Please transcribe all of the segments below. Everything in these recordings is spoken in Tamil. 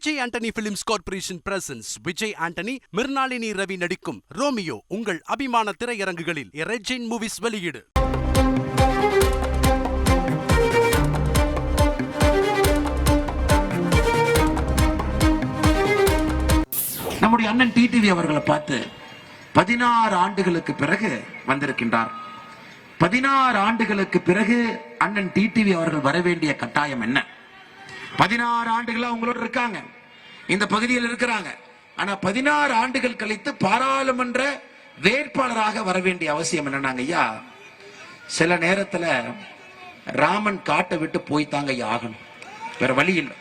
Vijay Antony films corporation presents Vijay Antony, Mirnalini Ravi நடிக்கும் ரோமியோ உங்கள் அபிமான திரையரங்குகளில் ரெஜின் மூவிஸ் வெளியீடு. நம்முடைய அண்ணன் டிடிவி அவர்களை பார்த்து 16 ஆண்டுகளுக்கு பிறகு வந்திருக்கின்றார். 16 ஆண்டுகளுக்கு பிறகு அண்ணன் டிடிவி அவர்கள் வர வேண்டிய கட்டாயம் என்ன? 16 ஆண்டுகளா உங்களோட இருக்காங்க, இந்த பகுதியில் இருக்கிறாங்க. ஆனா 16 ஆண்டுகள் கழித்து பாராளுமன்ற வேட்பாளராக வர வேண்டிய அவசியம் என்னன்னாங்க ஐயா, சில நேரத்துல ராமன் காட்டை விட்டு போய்த்தாங்க ஐயா ஆகணும், வேற வழி இல்லை,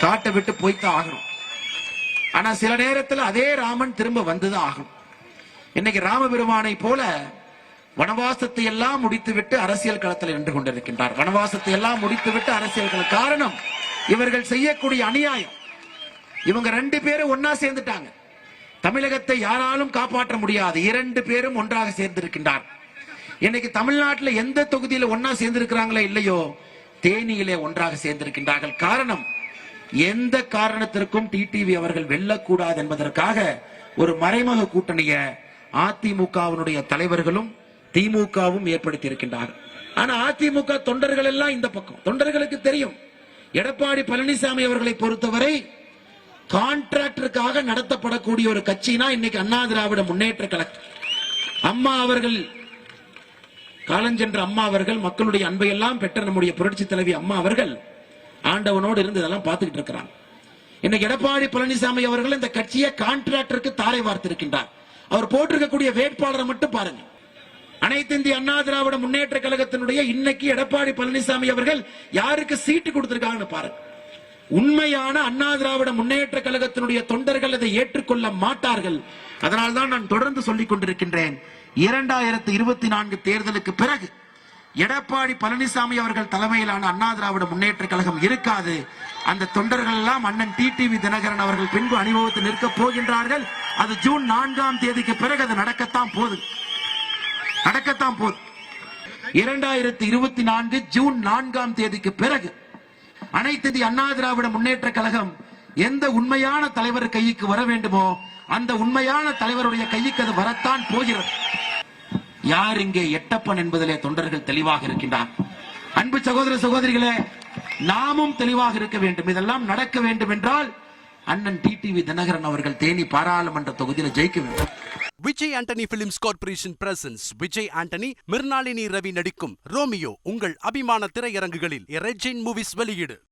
காட்டை விட்டு போய்த்தான் ஆகணும். ஆனா சில நேரத்துல அதே ராமன் திரும்ப வந்துதான் ஆகணும். இன்னைக்கு ராமபெருமானை போல வனவாசத்தை எல்லாம் முடித்துவிட்டு அரசியல் களத்தில் நின்று கொண்டிருக்கின்றார். வனவாசத்தை எல்லாம் முடித்துவிட்டு அரசியல் களம். காரணம், இவர்கள் செய்யக்கூடிய அநியாயம். இவங்க 2 பேரும் ஒன்னா சேர்ந்துட்டாங்க. தமிழகத்தை யாராலும் காப்பாற்ற முடியாது. 2 பேரும் ஒன்றாக சேர்ந்திருக்கின்றார். இன்னைக்கு தமிழ்நாட்டில் எந்த தொகுதியில ஒன்னா சேர்ந்திருக்கிறாங்களோ இல்லையோ, தேனியிலே ஒன்றாக சேர்ந்திருக்கின்றார்கள். காரணம், எந்த காரணத்திற்கும் டிடிவி அவர்கள் வெல்லக்கூடாது என்பதற்காக ஒரு மறைமுக கூட்டணிய அதிமுகவினுடைய தலைவர்களும் திமுகவும் ஏற்படுத்தி இருக்கின்றார்கள். ஆனா அதிமுக தொண்டர்கள் எல்லாம் இந்த பக்கம். தொண்டர்களுக்கு தெரியும், எடப்பாடி பழனிசாமி அவர்களை பொறுத்தவரை கான்ட்ராக்டருக்காக நடத்தப்படக்கூடிய ஒரு கட்சினா இன்னைக்கு அண்ணா திராவிட முன்னேற்ற கழகம். அம்மா அவர்கள், காலஞ்சென்ற அம்மா அவர்கள், மக்களுடைய அன்பை எல்லாம் பெற்ற நம்முடைய புரட்சி தலைவி அம்மா அவர்கள் ஆண்டவனோடு இருந்து இதெல்லாம் பார்த்துக்கிட்டு இருக்கிறாங்க. இன்னைக்கு எடப்பாடி பழனிசாமி அவர்கள் இந்த கட்சியை கான்ட்ராக்டருக்கு தாரை வார்த்திருக்கின்றார். அவர் போட்டிருக்கக்கூடிய வேட்பாளரை மட்டும் பாருங்க. அனைத்து இந்திய அண்ணா திராவிட முன்னேற்ற கழகத்தினுடைய இன்னைக்கு எடப்பாடி பழனிசாமி அவர்கள் யாருக்கு சீட்டு கொடுத்திருக்காங்கன்னு பாருங்க. உண்மையான அண்ணா திராவிட முன்னேற்ற கழகத்தினுடைய தொண்டர்கள் அதை ஏற்றுக்கொள்ள மாட்டார்கள். அதனால்தான் நான் தொடர்ந்து சொல்லிக் கொண்டிருக்கின்றேன், 2024 தேர்தலுக்கு பிறகு எடப்பாடி பழனிசாமி அவர்கள் தலைமையிலான அண்ணா திராவிட முன்னேற்ற கழகம் இருக்காது. அந்த தொண்டர்கள் எல்லாம் அண்ணன் டிடிவி தினகரன் அவர்கள் பின்பு அணிவகுத்து நிற்க போகின்றார்கள். அது ஜூன் 4ஆம் தேதிக்கு பிறகு அது நடக்கத்தான் போகுது. 2024 ஜூன் 4ஆம் தேதிக்கு பிறகு அனைத்து இந்திய அண்ணா திராவிட முன்னேற்ற கழகம் எந்த உண்மையான தலைவர் கைக்கு வர வேண்டுமோ அந்த உண்மையான தலைவருடைய கைக்கு அது வரத்தான் போகிறது. யார் இங்கே எட்டப்பன் என்பதிலே தொண்டர்கள் தெளிவாக இருக்கின்றார். அன்பு சகோதர சகோதரிகளே, நாமும் தெளிவாக இருக்க வேண்டும். இதெல்லாம் நடக்க வேண்டும் என்றால் அண்ணன் டிடிவி தினகரன் அவர்கள் தேனி பாராளுமன்ற தொகுதியில் ஜெயிக்க வேண்டும். Vijay Antony films corporation presents Vijay Antony, Mirnalini Ravi நடிக்கும் ரோமியோ உங்கள் அபிமான திரையரங்குகளில் ரெஜின் மூவிஸ் வெளியீடு.